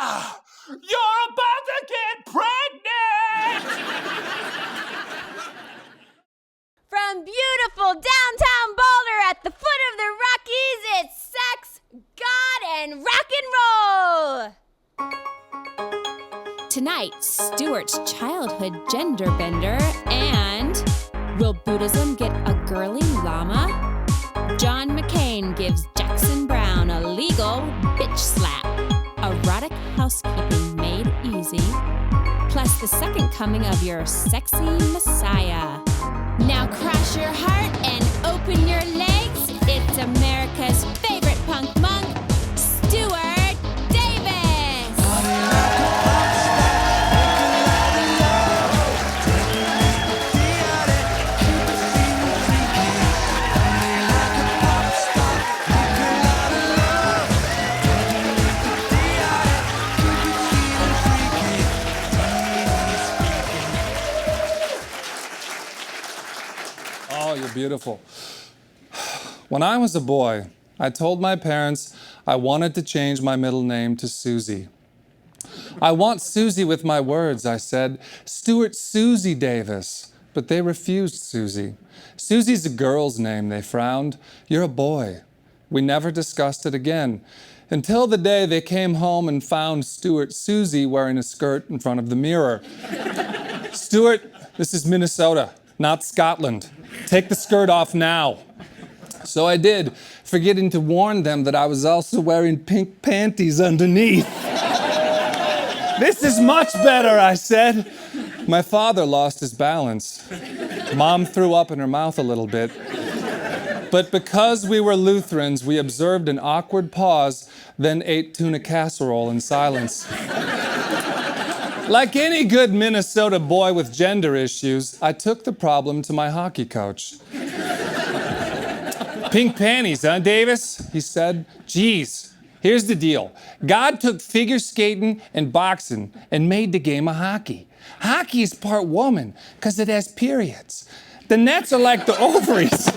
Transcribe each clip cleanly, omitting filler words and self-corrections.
You're about to get pregnant! From beautiful downtown Boulder at the foot of the Rockies, it's Sex, God, and Rock and Roll! Tonight, Stuart's childhood gender bender and will Buddhism get a girly llama? John McCain gives Jackson Browne a legal bitch slap. Erotic housekeeping made easy. Plus the second coming of your sexy messiah. Now cross your heart and open your legs. It's America's favorite punk monk, Stuart Davis. Oh, you're beautiful. When I was a boy, I told my parents I wanted to change my middle name to Susie. I want Susie with my words, I said. Stuart Susie Davis. But they refused Susie. Susie's a girl's name, they frowned. You're a boy. We never discussed it again. Until the day they came home and found Stuart Susie wearing a skirt in front of the mirror. Stuart, this is Minnesota, not Scotland. Take the skirt off now. So I did, forgetting to warn them that I was also wearing pink panties underneath. This is much better, I said. My father lost his balance. Mom threw up in her mouth a little bit. But because we were Lutherans, we observed an awkward pause, then ate tuna casserole in silence. Like any good Minnesota boy with gender issues, I took the problem to my hockey coach. Pink panties, huh, Davis? He said. Geez, here's the deal. God took figure skating and boxing and made the game of hockey. Hockey is part woman because it has periods. The nets are like the ovaries.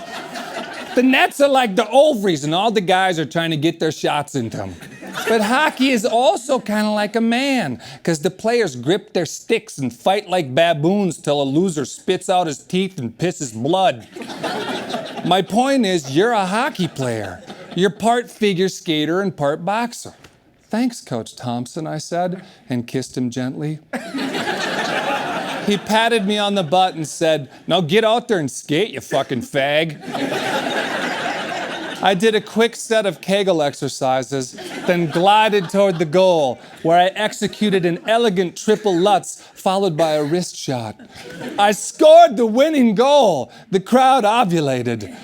The nets are like the ovaries, and all the guys are trying to get their shots into them. But hockey is also kind of like a man, because the players grip their sticks and fight like baboons till a loser spits out his teeth and pisses blood. My point is, you're a hockey player. You're part figure skater and part boxer. Thanks, Coach Thompson, I said, and kissed him gently. He patted me on the butt and said, now get out there and skate, you fucking fag. I did a quick set of Kegel exercises, then glided toward the goal, where I executed an elegant triple Lutz, followed by a wrist shot. I scored the winning goal. The crowd ovulated.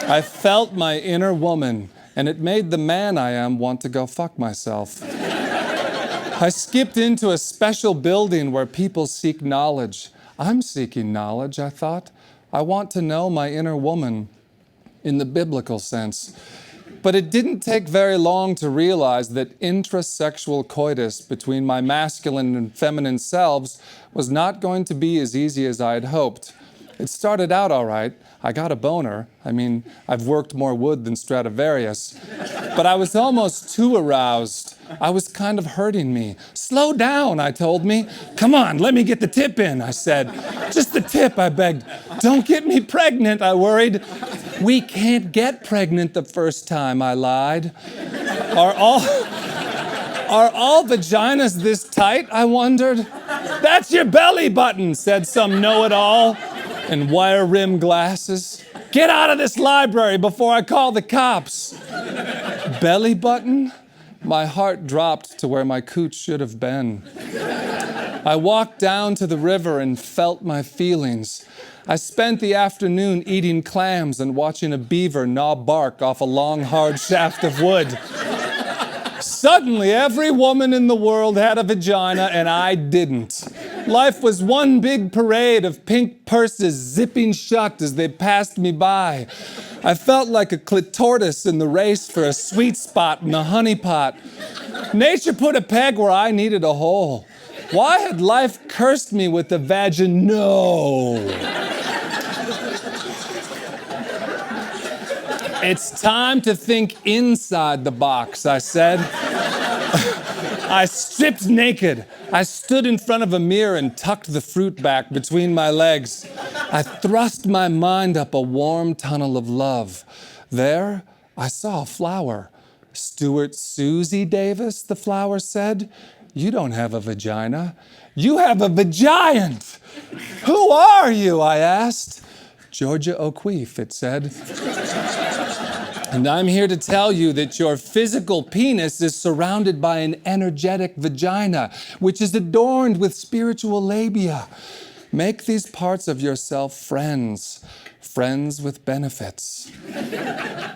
I felt my inner woman, and it made the man I am want to go fuck myself. I skipped into a special building where people seek knowledge. I'm seeking knowledge, I thought. I want to know my inner woman. In the biblical sense. But it didn't take very long to realize that intrasexual coitus between my masculine and feminine selves was not going to be as easy as I had hoped. It started out all right. I got a boner. I mean, I've worked more wood than Stradivarius. But I was almost too aroused. I was kind of hurting me. Slow down, I told me. Come on, let me get the tip in, I said. Just the tip, I begged. Don't get me pregnant, I worried. We can't get pregnant the first time, I lied. Are all vaginas this tight, I wondered? That's your belly button, said some know-it-all in wire-rimmed glasses. Get out of this library before I call the cops. Belly button? My heart dropped to where my cooch should have been. I walked down to the river and felt my feelings. I spent the afternoon eating clams and watching a beaver gnaw bark off a long, hard shaft of wood. Suddenly, every woman in the world had a vagina, and I didn't. Life was one big parade of pink purses zipping shut as they passed me by. I felt like a clitoris in the race for a sweet spot in a honey pot. Nature put a peg where I needed a hole. Why had life cursed me with the vagino? It's time to think inside the box, I said. I stripped naked. I stood in front of a mirror and tucked the fruit back between my legs. I thrust my mind up a warm tunnel of love. There, I saw a flower. Stuart Susie Davis, the flower said, you don't have a vagina. You have a vagiant. Who are you? I asked. Georgia O'Keeffe, it said. And I'm here to tell you that your physical penis is surrounded by an energetic vagina, which is adorned with spiritual labia. Make these parts of yourself friends with benefits.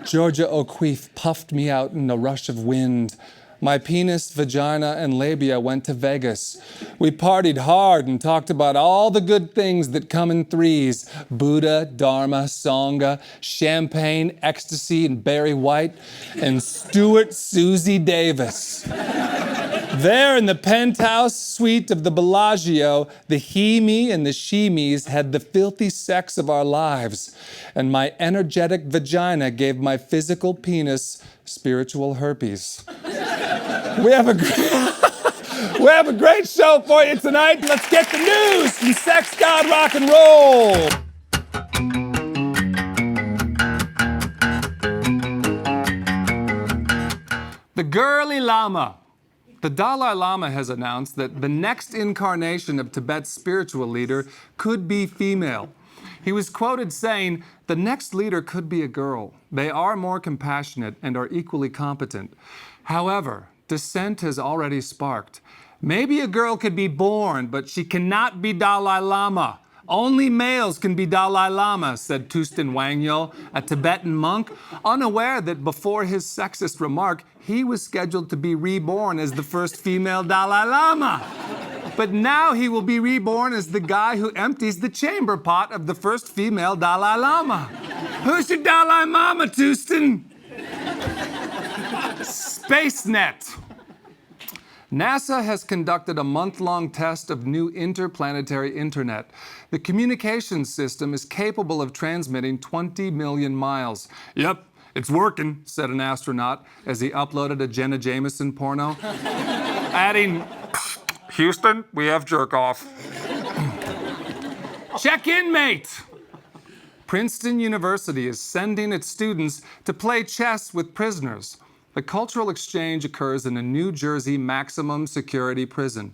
Georgia O'Keeffe puffed me out in a rush of wind. My penis, vagina, and labia went to Vegas. We partied hard and talked about all the good things that come in threes: Buddha, Dharma, Sangha, champagne, ecstasy, and Barry White, and Stuart Susie Davis. There in the penthouse suite of the Bellagio, the he-me and the she-me's had the filthy sex of our lives, and my energetic vagina gave my physical penis spiritual herpes. We have a great show for you tonight. Let's get the news from Sex, God, Rock, and Roll. The Girly Lama. The Dalai Lama has announced that the next incarnation of Tibet's spiritual leader could be female. He was quoted saying, "The next leader could be a girl. They are more compassionate and are equally competent." However, dissent has already sparked. Maybe a girl could be born, but she cannot be Dalai Lama. Only males can be Dalai Lama, said Tustin Wangyal, a Tibetan monk, unaware that before his sexist remark, he was scheduled to be reborn as the first female Dalai Lama. But now he will be reborn as the guy who empties the chamber pot of the first female Dalai Lama. Who's your Dalai Mama, Tustin? SpaceNet. NASA has conducted a month-long test of new interplanetary internet. The communications system is capable of transmitting 20 million miles. Yep, it's working, said an astronaut as he uploaded a Jenna Jameson porno, adding, "Houston, we have jerk-off." Check in, mate. Princeton University is sending its students to play chess with prisoners. The cultural exchange occurs in a New Jersey maximum security prison.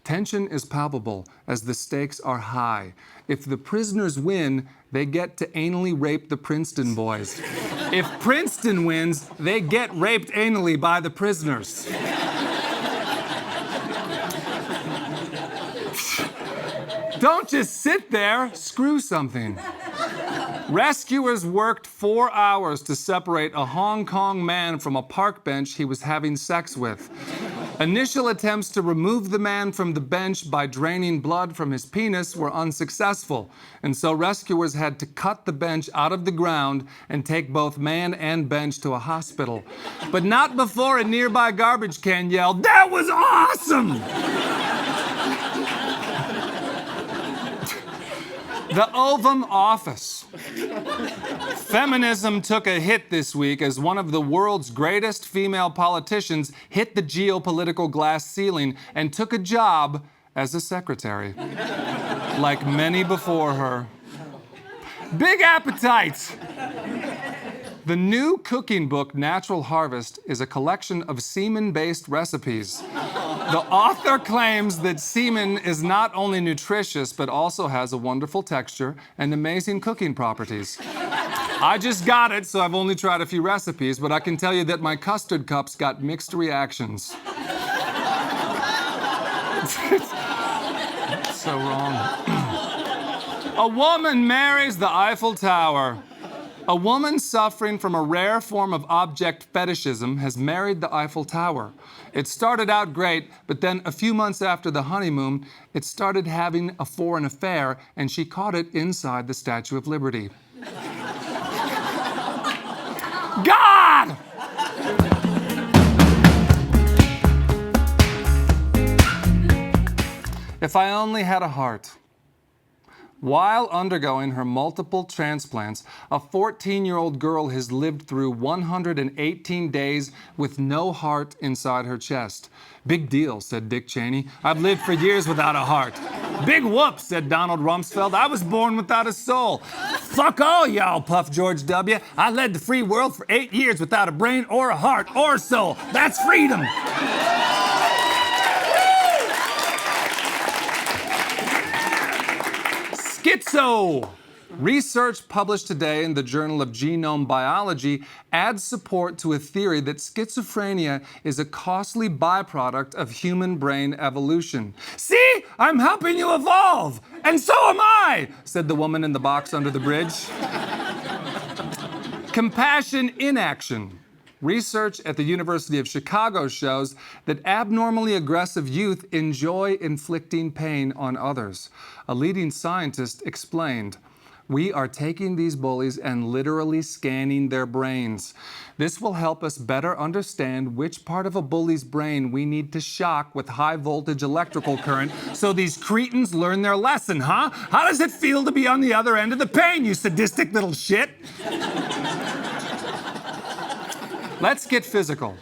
Tension is palpable as the stakes are high. If the prisoners win, they get to anally rape the Princeton boys. If Princeton wins, they get raped anally by the prisoners. Don't just sit there, screw something. Rescuers worked 4 hours to separate a Hong Kong man from a park bench he was having sex with. Initial attempts to remove the man from the bench by draining blood from his penis were unsuccessful, and so rescuers had to cut the bench out of the ground and take both man and bench to a hospital. But not before a nearby garbage can yelled, "That was awesome!" The Ovum Office. Feminism took a hit this week as one of the world's greatest female politicians hit the geopolitical glass ceiling and took a job as a secretary, like many before her. Big appetite! The new cooking book, Natural Harvest, is a collection of semen-based recipes. The author claims that semen is not only nutritious, but also has a wonderful texture and amazing cooking properties. I just got it, so I've only tried a few recipes, but I can tell you that my custard cups got mixed reactions. So wrong. A woman marries the Eiffel Tower. A woman suffering from a rare form of object fetishism has married the Eiffel Tower. It started out great, but then a few months after the honeymoon, it started having a foreign affair, and she caught it inside the Statue of Liberty. God! If I only had a heart. While undergoing her multiple transplants, a 14-year-old girl has lived through 118 days with no heart inside her chest. Big deal, said Dick Cheney. I've lived for years without a heart. Big whoop, said Donald Rumsfeld. I was born without a soul. Fuck all y'all, puffed George W. I led the free world for 8 years without a brain or a heart or a soul. That's freedom. Schizo! Research published today in the Journal of Genome Biology adds support to a theory that schizophrenia is a costly byproduct of human brain evolution. See? I'm helping you evolve! And so am I! Said the woman in the box under the bridge. Compassion in action. Research at the University of Chicago shows that abnormally aggressive youth enjoy inflicting pain on others. A leading scientist explained, "We are taking these bullies and literally scanning their brains. This will help us better understand which part of a bully's brain we need to shock with high voltage electrical current so these cretins learn their lesson, huh? How does it feel to be on the other end of the pain, you sadistic little shit?" Let's get physical.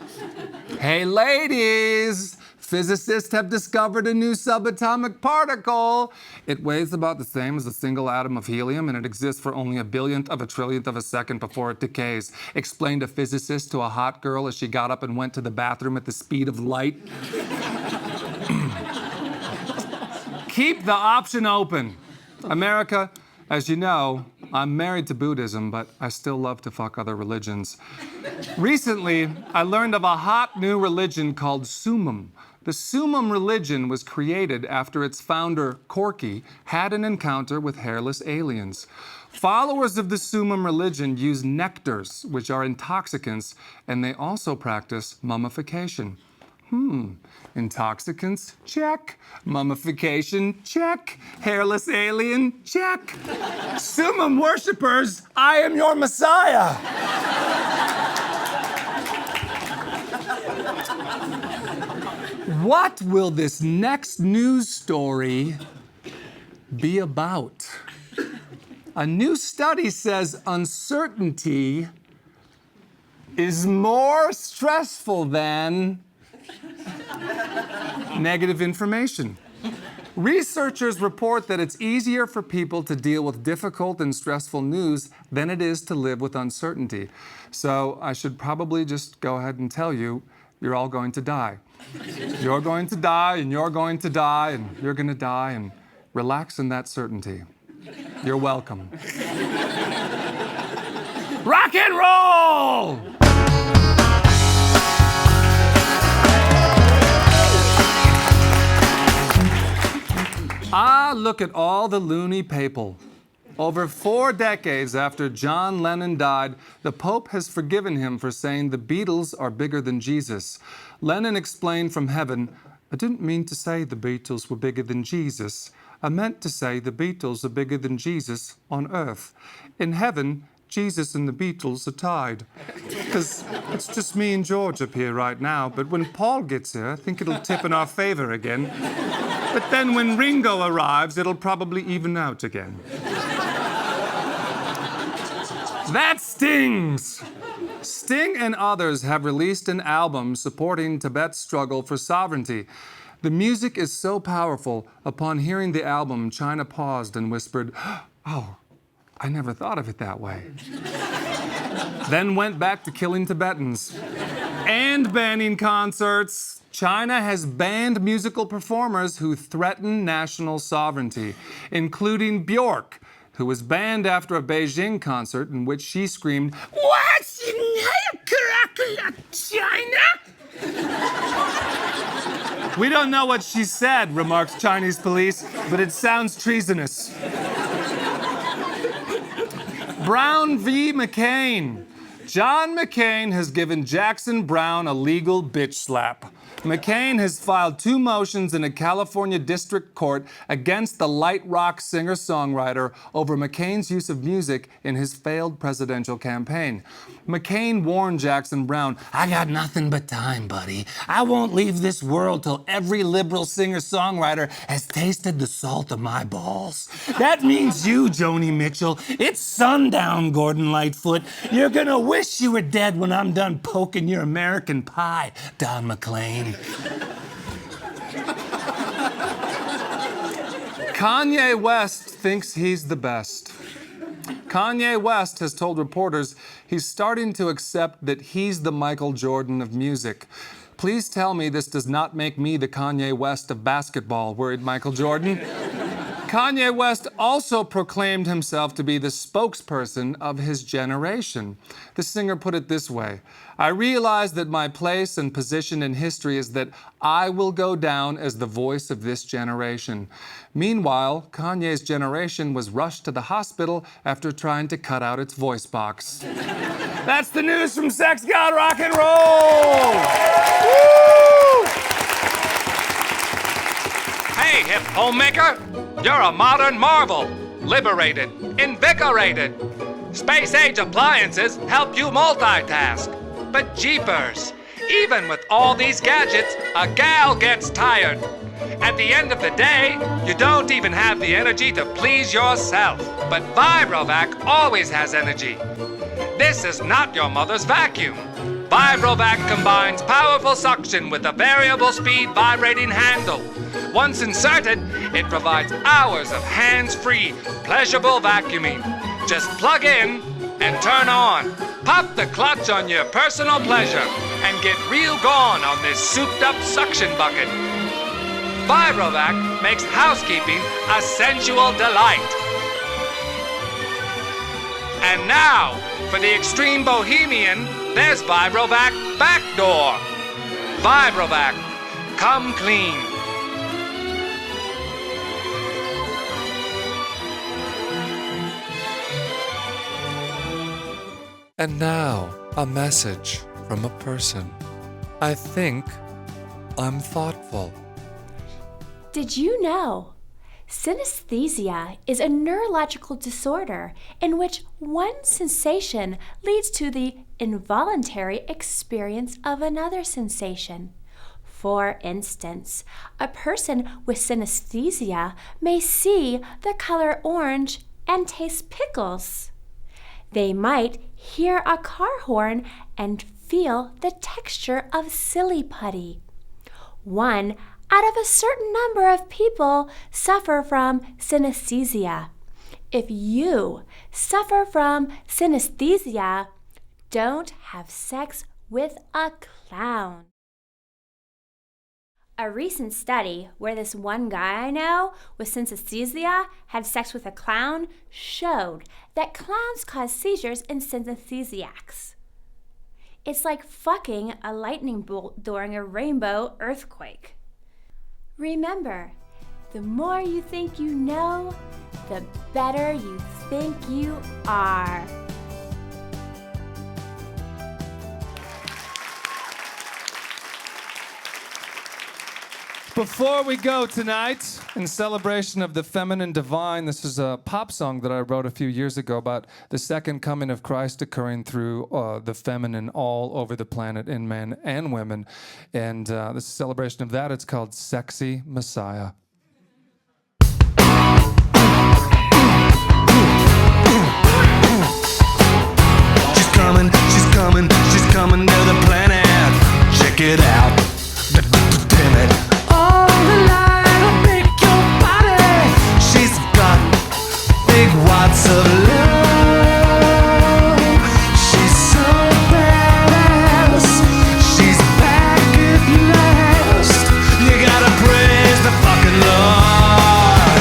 Hey, ladies! Physicists have discovered a new subatomic particle. It weighs about the same as a single atom of helium, and it exists for only a billionth of a trillionth of a second before it decays, explained a physicist to a hot girl as she got up and went to the bathroom at the speed of light. Keep the option open. America, as you know, I'm married to Buddhism, but I still love to fuck other religions. Recently, I learned of a hot new religion called Sumum. The Sumum religion was created after its founder, Corky, had an encounter with hairless aliens. Followers of the Sumum religion use nectars, which are intoxicants, and they also practice mummification. Intoxicants, check. Mummification, check. Hairless alien, check. Sumum worshippers, I am your Messiah. What will this next news story be about? A new study says uncertainty is more stressful than negative information. Researchers report that it's easier for people to deal with difficult and stressful news than it is to live with uncertainty. So I should probably just go ahead and tell you, you're all going to die. You're going to die, and you're going to die, and you're going to die, and relax in that certainty. You're welcome. Rock and roll! Ah, look at all the loony papal. Over 4 decades after John Lennon died, the Pope has forgiven him for saying the Beatles are bigger than Jesus. Lennon explained from heaven, "I didn't mean to say the Beatles were bigger than Jesus. I meant to say the Beatles are bigger than Jesus on earth. In heaven, Jesus and the Beatles are tied. Because it's just me and George up here right now, but when Paul gets here, I think it'll tip in our favor again. But then when Ringo arrives, it'll probably even out again." That stings! Sting and others have released an album supporting Tibet's struggle for sovereignty. The music is so powerful, upon hearing the album, China paused and whispered, "Oh, I never thought of it that way." Then went back to killing Tibetans and banning concerts. China has banned musical performers who threaten national sovereignty, including Bjork, who was banned after a Beijing concert in which she screamed, "What's in China?" We don't know what she said, remarks Chinese police, but it sounds treasonous. Browne v. McCain. John McCain has given Jackson Browne a legal bitch slap. McCain has filed 2 motions in a California district court against the light rock singer-songwriter over McCain's use of music in his failed presidential campaign. McCain warned Jackson Browne, "I got nothing but time, buddy. I won't leave this world till every liberal singer-songwriter has tasted the salt of my balls. That means you, Joni Mitchell. It's sundown, Gordon Lightfoot. You're gonna wish you were dead when I'm done poking your American pie, Don McLean." Kanye West thinks he's the best. Kanye West has told reporters he's starting to accept that he's the Michael Jordan of music. Please tell me this does not make me the Kanye West of basketball, worried Michael Jordan. Kanye West also proclaimed himself to be the spokesperson of his generation. The singer put it this way: "I realize that my place and position in history is that I will go down as the voice of this generation." Meanwhile, Kanye's generation was rushed to the hospital after trying to cut out its voice box. That's the news from Sex, God, Rock and Roll! Woo! Hey, hip homemaker! You're a modern marvel. Liberated, invigorated. Space-age appliances help you multitask. But jeepers, even with all these gadgets, a gal gets tired. At the end of the day, you don't even have the energy to please yourself. But Vibrovac always has energy. This is not your mother's vacuum. Vibrovac combines powerful suction with a variable speed vibrating handle. Once inserted, it provides hours of hands-free, pleasurable vacuuming. Just plug in and turn on. Pop the clutch on your personal pleasure and get real gone on this souped-up suction bucket. Vibrovac makes housekeeping a sensual delight. And now, for the extreme bohemian, there's Vibrovac Backdoor. Vibrovac, come clean. And now, a message from a person. I think I'm thoughtful. Did you know? Synesthesia is a neurological disorder in which one sensation leads to the involuntary experience of another sensation. For instance, a person with synesthesia may see the color orange and taste pickles. They might hear a car horn and feel the texture of silly putty. 1 out of a certain number of people suffer from synesthesia. If you suffer from synesthesia, don't have sex with a clown. A recent study where this one guy I know with synesthesia had sex with a clown showed that clowns cause seizures in synesthesiacs. It's like fucking a lightning bolt during a rainbow earthquake. Remember, the more you think you know, the better you think you are. Before we go tonight, in celebration of the feminine divine, this is a pop song that I wrote a few years ago about the second coming of Christ occurring through the feminine all over the planet in men and women. And this is a celebration of that. It's called Sexy Messiah. She's coming to the planet. Check it out. Damn it. Lots of love. She's so badass. She's back at last. You gotta praise the fucking Lord.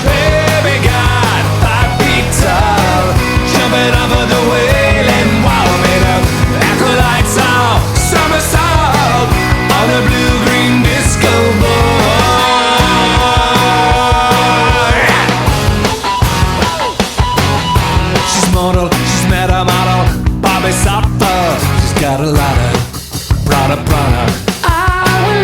Baby got 5 feet tall, jumping off of the wailing wall, made of acolytes all somersault on a blue-green disco ball. She's met a model, Bobby Sopper. She's got a lot of Prada. I will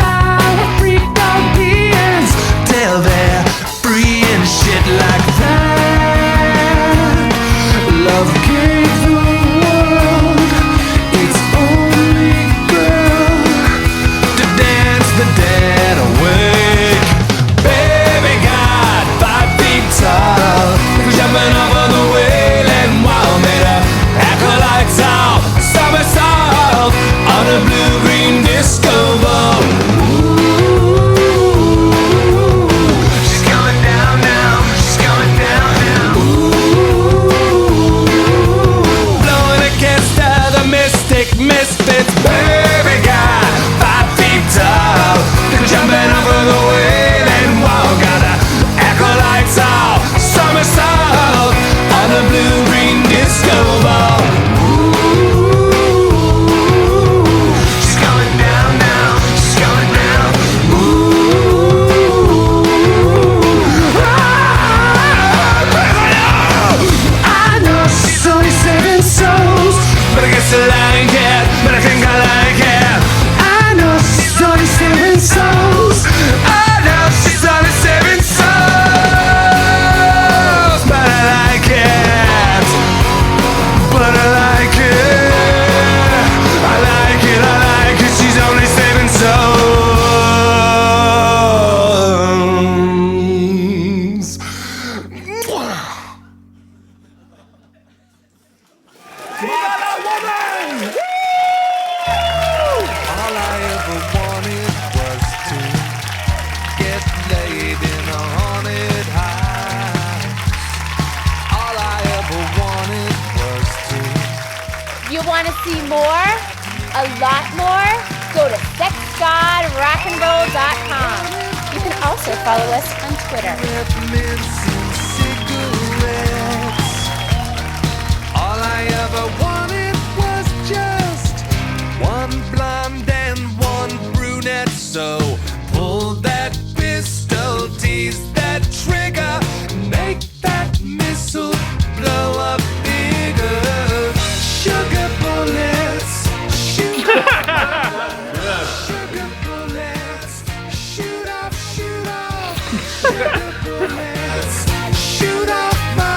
wanted was to get laid in a haunted house. All I ever wanted was to. You want to see more? A lot more? Go to sexgodrockandroll.com. You can also follow us on Twitter. Mints and cigarettes. All I ever wanted was just one blonde and one brunette. So pull that pistol, tease that trigger, make that missile blow up bigger. Sugar bullets, shoot sugar bullets, shoot off, shoot off. Sugar bullets, shoot off my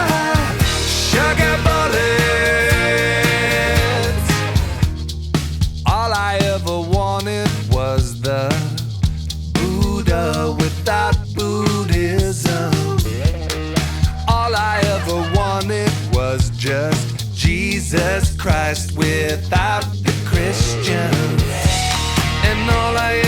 sugar bullets. All I ever wanted was the Buddha without Buddhism. All I ever wanted was just Jesus Christ without the Christians. And all I